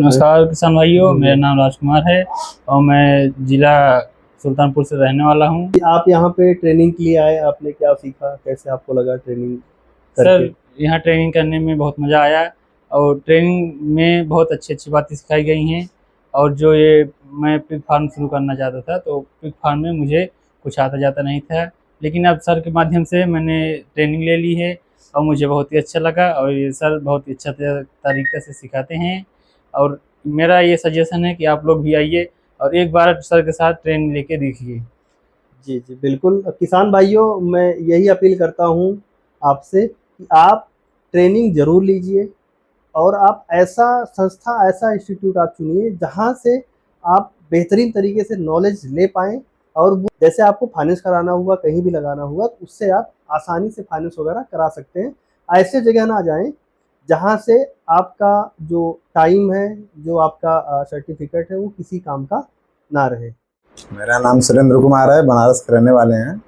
नमस्कार किसान भाइयों, मेरा नाम राजकुमार है और मैं जिला सुल्तानपुर से रहने वाला हूँ। आप यहाँ पे ट्रेनिंग के लिए आए, आपने क्या सीखा, कैसे आपको लगा ट्रेनिंग करके? सर, यहाँ ट्रेनिंग करने में बहुत मज़ा आया और ट्रेनिंग में बहुत अच्छी अच्छी बातें सिखाई गई हैं। और जो ये मैं पिग फार्म शुरू करना चाहता था, तो पिग फार्म में मुझे कुछ आता जाता नहीं था, लेकिन अब सर के माध्यम से मैंने ट्रेनिंग ले ली है और मुझे बहुत ही अच्छा लगा। और ये सर बहुत ही अच्छा तरीक़े से सिखाते हैं और मेरा ये सजेशन है कि आप लोग भी आइए और एक बार सर के साथ ट्रेनिंग लेके देखिए। जी, जी, बिल्कुल। किसान भाइयों, मैं यही अपील करता हूँ आपसे कि आप ट्रेनिंग ज़रूर लीजिए और आप ऐसा संस्था, ऐसा इंस्टीट्यूट आप चुनिए जहाँ से आप बेहतरीन तरीके से नॉलेज ले पाएँ और वो जैसे आपको फाइनेंस कराना हुआ, कहीं भी लगाना हुआ, तो उससे आप आसानी से फाइनेंस वगैरह करा सकते हैं। ऐसे जगह ना जाएँ जहाँ से आपका जो टाइम है, जो आपका सर्टिफ़िकेट है, वो किसी काम का ना रहे। मेरा नाम सुरेंद्र कुमार है, बनारस के रहने वाले हैं।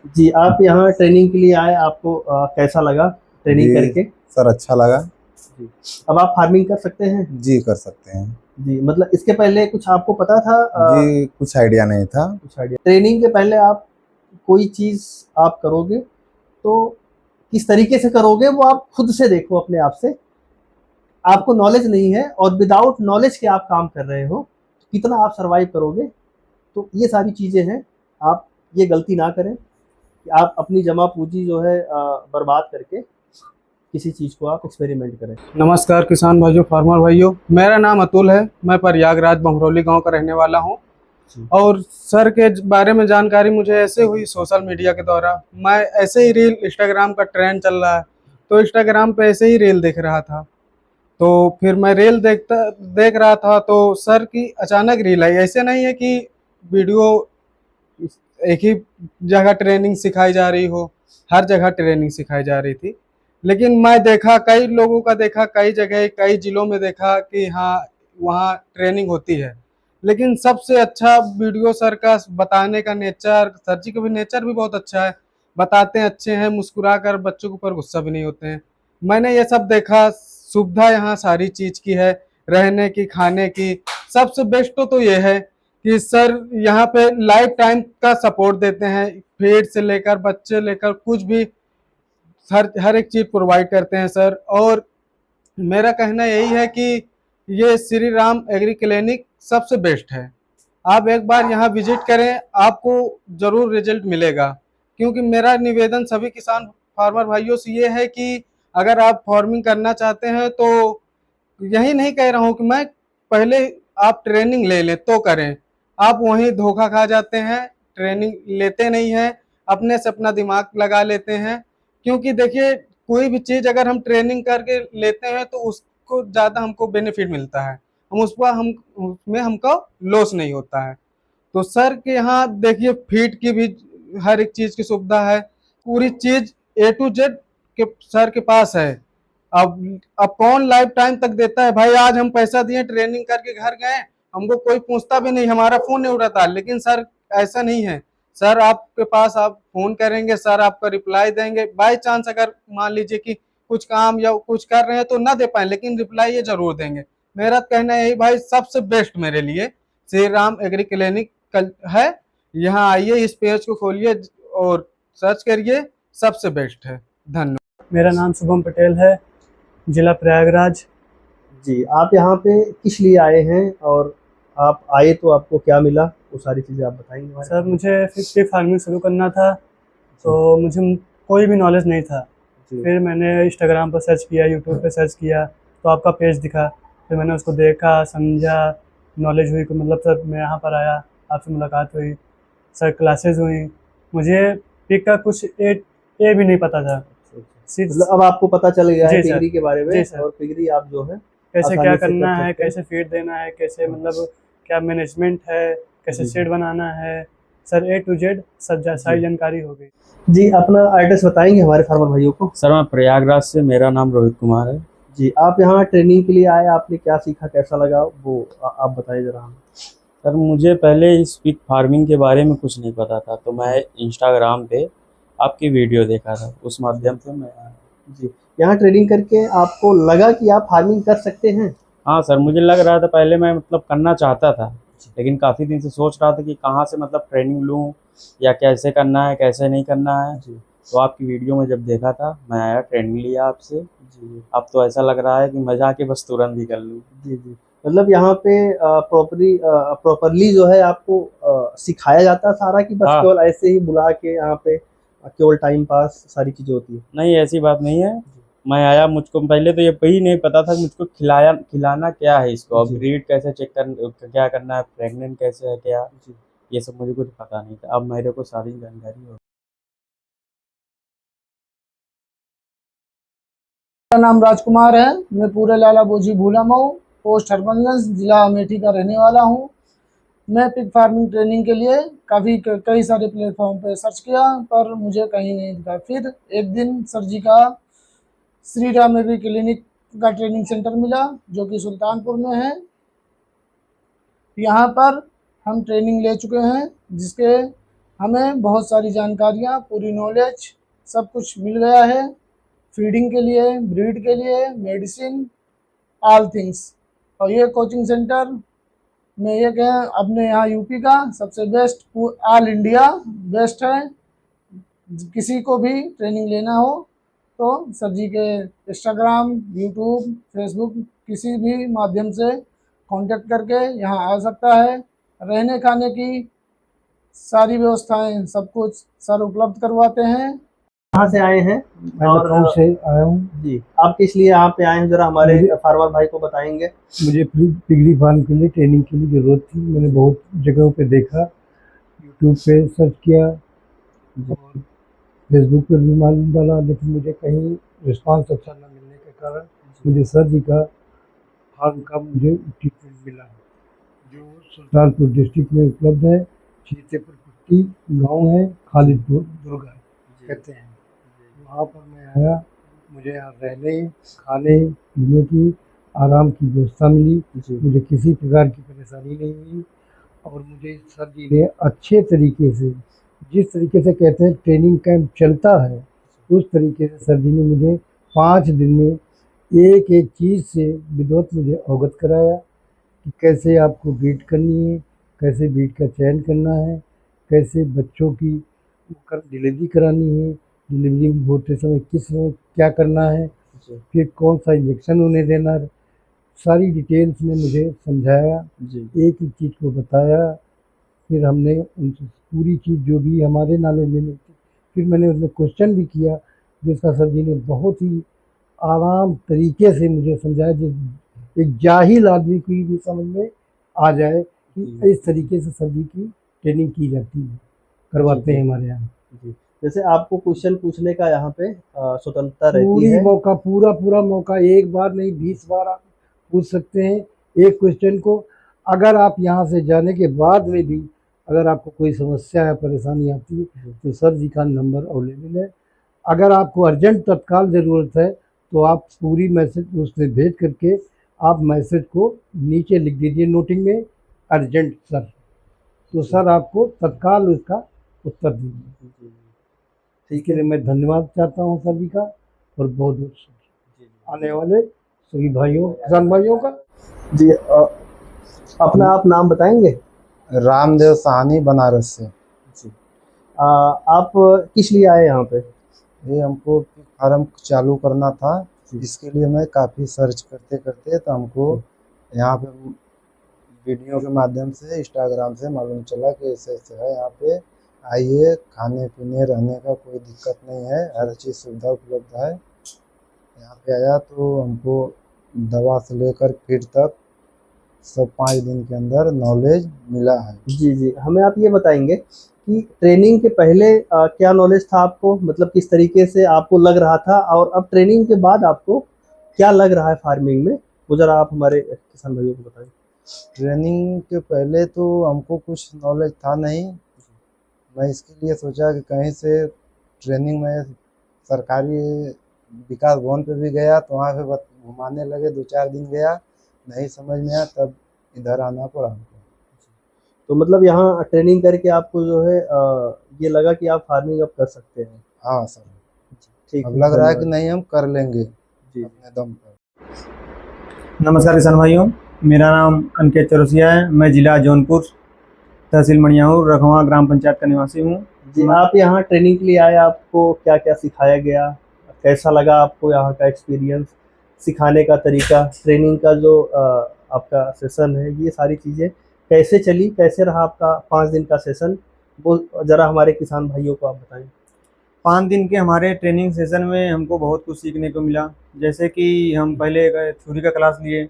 जी, आप यहाँ ट्रेनिंग के लिए आए, आपको कैसा लगा ट्रेनिंग जी करके? सर, अच्छा लगा। जी, अब आप फार्मिंग कर सकते हैं? जी कर सकते हैं। जी, मतलब इसके पहले कुछ आपको पता था? जी कुछ आइडिया नहीं था। कुछ आइडिया ट्रेनिंग के पहले आप कोई चीज़ आप करोगे तो किस तरीके से करोगे वो आप खुद से देखो अपने आप से। आपको नॉलेज नहीं है और विदाउट नॉलेज के आप काम कर रहे हो, कितना आप सर्वाइव करोगे? तो ये सारी चीज़ें हैं, आप ये गलती ना करें कि आप अपनी जमा पूँजी जो है बर्बाद करके किसी चीज़ को आप एक्सपेरिमेंट करें। नमस्कार किसान भाइयों, फार्मर भाइयों, मेरा नाम अतुल है। मैं प्रयागराज बमरौली गांव का रहने वाला हूं और सर के बारे में जानकारी मुझे ऐसे हुई सोशल मीडिया के द्वारा। मैं ऐसे ही रील, इंस्टाग्राम का ट्रेंड चल रहा है तो इंस्टाग्राम पे ऐसे ही रील देख रहा था, तो फिर मैं रील देख रहा था तो सर की अचानक रील आई। ऐसे नहीं है कि वीडियो एक ही जगह ट्रेनिंग सिखाई जा रही हो, हर जगह ट्रेनिंग सिखाई जा रही थी। लेकिन मैं देखा, कई लोगों का देखा, कई जगह कई जिलों में देखा कि हाँ वहाँ ट्रेनिंग होती है, लेकिन सबसे अच्छा वीडियो सर का बताने का नेचर, सर जी का भी नेचर भी बहुत अच्छा है, बताते हैं अच्छे हैं, मुस्कुरा कर, बच्चों के ऊपर गुस्सा भी नहीं होते हैं। मैंने ये सब देखा। सुविधा यहाँ सारी चीज़ की है, रहने की, खाने की। सबसे बेस्ट तो ये है कि सर यहाँ पे लाइफ टाइम का सपोर्ट देते हैं, फीड से लेकर बच्चे लेकर कुछ भी हर एक चीज प्रोवाइड करते हैं सर। और मेरा कहना यही है कि ये श्री राम एग्री क्लिनिक सबसे बेस्ट है। आप एक बार यहाँ विजिट करें, आपको जरूर रिजल्ट मिलेगा। क्योंकि मेरा निवेदन सभी किसान फार्मर भाइयों से ये है कि अगर आप फार्मिंग करना चाहते हैं तो यही नहीं कह रहा हूँ कि मैं पहले आप ट्रेनिंग ले लें तो करें। आप वहीं धोखा खा जाते हैं, ट्रेनिंग लेते नहीं हैं, अपने से अपना दिमाग लगा लेते हैं। क्योंकि देखिए, कोई भी चीज़ अगर हम ट्रेनिंग करके लेते हैं तो उसको ज़्यादा हमको बेनिफिट मिलता है, हम उसमें हमको लॉस नहीं होता है। तो सर के यहाँ देखिए फीड की भी हर एक चीज़ की सुविधा है, पूरी चीज़ ए टू जेड के सर के पास है। अब कौन लाइफ टाइम तक देता है भाई? आज हम पैसा दिए, ट्रेनिंग करके घर गए, हमको कोई पूछता भी नहीं, हमारा फोन नहीं उठाता। लेकिन सर ऐसा नहीं है। सर आपके पास आप फोन करेंगे, सर आपका रिप्लाई देंगे। बाय चांस अगर मान लीजिए कि कुछ काम या कुछ कर रहे हैं तो ना दे पाए, लेकिन रिप्लाई ये जरूर देंगे। मेरा कहना है यही भाई, सबसे बेस्ट मेरे लिए श्री राम एग्री क्लिनिक है। यहाँ आइए, इस पेज को खोलिए और सर्च करिए, सबसे बेस्ट है। धन्यवाद। मेरा नाम शुभम पटेल है, जिला प्रयागराज। जी, आप यहाँ पे किस लिए आए हैं और आप आए तो आपको क्या मिला, वो सारी चीज़ें आप बताएंगे? सर, मुझे फिश फार्मिंग शुरू करना था, तो मुझे कोई भी नॉलेज नहीं था। फिर मैंने इंस्टाग्राम पर सर्च किया, यूट्यूब पे सर्च किया, तो आपका पेज दिखा। फिर मैंने उसको देखा, समझा, नॉलेज हुई कि मतलब सर मैं यहाँ पर आया, आपसे मुलाकात हुई, सर क्लासेस हुई। मुझे पिग का कुछ ए भी नहीं पता था। मतलब अब आपको पता चल गया है जी सर। पिगरी के बारे जी में, सर। और पिगरी आप जो है कैसे आसानी क्या से करना कर है, सकते हैं। कैसे फीड देना है, कैसे मतलब क्या मैनेजमेंट है, कैसे जी, शेड बनाना है, सर ए टू जेड सब सारी जानकारी हो गई। जी, अपना एड्रेस बताएंगे हमारे फार्मर भाइयों को? सर, मैं प्रयागराज से, मेरा नाम रोहित कुमार है। जी, आप यहाँ ट्रेनिंग के लिए आए, आपने क्या सीखा, कैसा लगा, वो आप बताइए ज़रा हमें। सर, मुझे पहले इस पिग फार्मिंग के बारे में कुछ नहीं पता था, तो मैं इंस्टाग्राम पे आपकी वीडियो देखा था, उस माध्यम से मैं आया। जी, यहाँ ट्रेनिंग करके आपको लगा कि आप फार्मिंग कर सकते हैं? हाँ सर, मुझे लग रहा था पहले मैं मतलब करना चाहता था, लेकिन काफ़ी दिन से सोच रहा था कि कहाँ से मतलब ट्रेनिंग लूँ या कैसे करना है कैसे नहीं करना है। जी तो आपकी वीडियो में जब देखा था मैं आया, ट्रेनिंग लिया आपसे। जी अब तो ऐसा लग रहा है कि मज़ा आके बस तुरंत ही कर लूँ। जी जी। मतलब यहाँ पे प्रॉपरली जो है आपको सिखाया जाता है सारा, कि बस हाँ, केवल ऐसे ही बुला के यहाँ पे केवल टाइम पास सारी चीजें होती है? नहीं ऐसी बात नहीं है। मैं आया, मुझको पहले तो ये ही नहीं पता था कि मुझको खिलाना क्या है इसको, अब जी ब्रीड कैसे चेक क्या करना है, प्रेग्नेंट कैसे है क्या, जी। ये सब मुझे कुछ पता नहीं था। अब मेरे को सारी जानकारी हो। मेरा नाम राजकुमार है। मैं पूरे लाला बोझी भूला मऊ, पोस्ट हरबंगंज, जिला अमेठी का रहने वाला हूँ। मैं पिग फार्मिंग ट्रेनिंग के लिए कई सारे प्लेटफॉर्म पे सर्च किया, पर मुझे कहीं नहीं दिखा। फिर एक दिन सर जी का श्री राम एग्री क्लिनिक का ट्रेनिंग सेंटर मिला, जो कि सुल्तानपुर में है। यहाँ पर हम ट्रेनिंग ले चुके हैं, जिसके हमें बहुत सारी जानकारियाँ, पूरी नॉलेज, सब कुछ मिल गया है। फीडिंग के लिए, ब्रीड के लिए, मेडिसिन, ऑल थिंग्स। और ये कोचिंग सेंटर में ये कहें अपने यहाँ यूपी का सबसे बेस्ट, ऑल इंडिया बेस्ट है। किसी को भी ट्रेनिंग लेना हो तो सर जी के इंस्टाग्राम, यूट्यूब, फेसबुक किसी भी माध्यम से कांटेक्ट करके यहाँ आ सकता है। रहने खाने की सारी व्यवस्थाएं सब कुछ सर उपलब्ध करवाते हैं। कहाँ से आए हैं? मैं और लखनऊ से आया हूँ। जी, आप किस लिए यहाँ पे आए हैं, जरा हमारे मुझे फार्मर भाई को बताएंगे? मुझे पिगरी फार्म के लिए ट्रेनिंग की ज़रूरत थी। मैंने बहुत जगहों पे देखा, यूट्यूब पे सर्च किया और फेसबुक पर भी मालूम डाला, लेकिन मुझे कहीं रिस्पांस अच्छा न मिलने के कारण मुझे सर जी का फार्म का मुझे ट्रीटमेंट मिला, जो सुल्तानपुर डिस्ट्रिक्ट में उपलब्ध है। छीतेपुर कुट्टी गाँव है, खालिदपुर दुर्गा कहते हैं। वहाँ पर मैं आया, मुझे यहाँ रहने, खाने, पीने की, आराम की व्यवस्था मिली। जी मुझे किसी प्रकार की परेशानी नहीं हुई और मुझे सर जी ने अच्छे तरीके से, जिस तरीके से कहते हैं ट्रेनिंग कैंप चलता है, उस तरीके से सर जी ने मुझे 5 दिन में एक-एक चीज़ से विधिवत मुझे अवगत कराया कि कैसे आपको ब्रीड करनी है, कैसे ब्रीड का चयन करना है, कैसे बच्चों की डिलीवरी करानी है, डिलीवरी होते समय किस समय क्या करना है, जी फिर कौन सा इंजेक्शन उन्हें देना है, सारी डिटेल्स में मुझे समझाया, जी एक एक चीज़ को बताया। फिर हमने उनसे पूरी चीज़ जो भी हमारे नॉलेज में नहीं थी, फिर मैंने उसमें क्वेश्चन भी किया, जिसका सर जी ने बहुत ही आराम तरीके से मुझे समझाया, जिस एक जाहिल आदमी की भी समझ में आ जाए कि इस तरीके से सर जी की ट्रेनिंग की जाती है, करवाते हैं हमारे यहाँ। जी। जैसे आपको क्वेश्चन पूछने का यहाँ पे स्वतंत्रता रहती पूरी है? मौका, पूरा मौका, एक बार नहीं 20 बार आप पूछ सकते हैं एक क्वेश्चन को। अगर आप यहाँ से जाने के बाद में भी अगर आपको कोई समस्या या परेशानी आती है तो सर जी का नंबर अवेलेबल है। अगर आपको अर्जेंट तत्काल ज़रूरत है तो आप पूरी मैसेज उसमें भेज करके आप मैसेज को नीचे लिख दीजिए नोटिंग में, अर्जेंट सर, तो सर आपको तत्काल उसका उत्तर देंगे। जी, इसके लिए मैं धन्यवाद चाहता हूँ सर जी का और बहुत बहुत आने वाले सभी भाइयों, किसान भाइयों का। जी अपना आप नाम बताएंगे? रामदेव साहनी बनारस से। जी। आप किस लिए आए यहाँ पे? ये हमको फार्म चालू करना था, इसके लिए मैं काफ़ी सर्च करते करते तो हमको यहाँ पे वीडियो के माध्यम से, इंस्टाग्राम से मालूम चला कि ऐसे ऐसे है, यहाँ पे आइए, खाने पीने रहने का कोई दिक्कत नहीं है, हर चीज़ सुविधा उपलब्ध है। यहाँ पे आया तो हमको दवा से लेकर फीड तक सब 5 दिन के अंदर नॉलेज मिला है। जी जी, हमें आप ये बताएंगे कि ट्रेनिंग के पहले क्या नॉलेज था आपको, मतलब किस तरीके से आपको लग रहा था, और अब ट्रेनिंग के बाद आपको क्या लग रहा है फार्मिंग में, वो जरा आप हमारे किसान भाइयों को बताएं। ट्रेनिंग के पहले तो हमको कुछ नॉलेज था नहीं, मैं इसके लिए सोचा कि कहीं से ट्रेनिंग में सरकारी विकास भवन पे भी गया तो वहाँ पे घुमाने लगे, 2-4 दिन गया, नहीं समझ में आया, तब इधर आना पड़ा हमको। तो मतलब यहाँ ट्रेनिंग करके आपको जो है ये लगा कि आप फार्मिंग अब कर सकते हैं? हाँ सर, ठीक अब है, लग रहा है कि धन्यवाद। नहीं हम कर लेंगे जी अपने दम पर। नमस्कार किसान भाइयों, मेरा नाम अनिकेत चौरसिया है। मैं ज़िला जौनपुर, तहसील मनियाहू, रखवा ग्राम पंचायत का निवासी हूँ। जी, आप यहाँ ट्रेनिंग के लिए आए, आपको क्या क्या सिखाया गया, कैसा लगा आपको यहाँ का एक्सपीरियंस, सिखाने का तरीका, ट्रेनिंग का जो आपका सेशन है, ये सारी चीज़ें कैसे चली, कैसे रहा आपका 5 दिन का सेशन, वो ज़रा हमारे किसान भाइयों को आप बताएं। 5 दिन के हमारे ट्रेनिंग सेशन में हमको बहुत कुछ सीखने को मिला। जैसे कि हम पहले एक थ्योरी का क्लास लिए,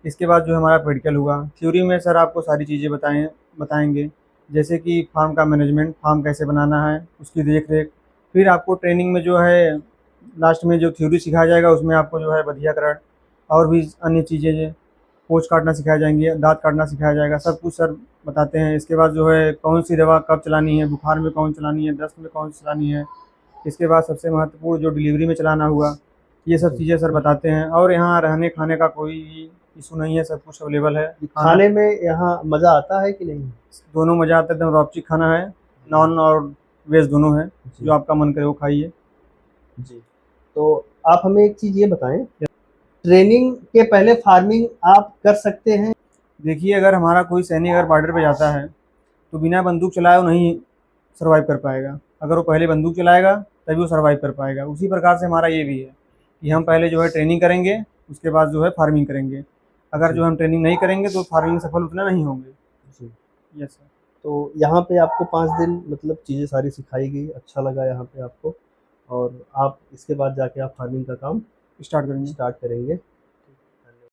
इसके बाद जो हमारा प्रैक्टिकल हुआ। थ्योरी में सर आपको सारी चीज़ें बताएंगे, जैसे कि फार्म का मैनेजमेंट, फार्म कैसे बनाना है, उसकी देख रेख। फिर आपको ट्रेनिंग में जो है लास्ट में जो थ्योरी सिखाया जाएगा, उसमें आपको जो है बधियाकरण और भी अन्य चीज़ें जो पोंछ काटना सिखाया जाएंगे, दाँत काटना सिखाया जाएगा, सब कुछ सर बताते हैं। इसके बाद जो है कौन सी दवा कब चलानी है, बुखार में कौन चलानी है, दस्त में कौन सी चलानी है। इसके बाद सबसे महत्वपूर्ण जो डिलीवरी में चलाना हुआ, ये सब चीज़ें सर बताते हैं। और यहाँ रहने खाने का कोई इशू नहीं है, सब कुछ अवेलेबल है। खाने में यहाँ मज़ा आता है कि नहीं? दोनों मज़ा आता है, एकदम रौचक खाना है, नॉन और वेज दोनों है, जो आपका मन करे वो खाइए। जी, तो आप हमें एक चीज़ ये बताएं, ट्रेनिंग के पहले फार्मिंग आप कर सकते हैं? देखिए, अगर हमारा कोई सैनिक अगर बॉर्डर पे जाता है तो बिना बंदूक चलाए वो नहीं सर्वाइव कर पाएगा। अगर वो पहले बंदूक चलाएगा तभी वो सर्वाइव कर पाएगा। उसी प्रकार से हमारा ये भी है कि हम पहले जो है ट्रेनिंग करेंगे, उसके बाद जो है फार्मिंग करेंगे। अगर जो हम ट्रेनिंग नहीं करेंगे तो फार्मिंग सफल उतना नहीं होंगे। जी, यस सर। तो यहाँ पे आपको 5 दिन मतलब चीज़ें सारी सिखाई गई, अच्छा लगा यहाँ पे आपको, और आप इसके बाद जाके आप फार्मिंग का काम स्टार्ट करेंगे। स्टार्ट करेंगे।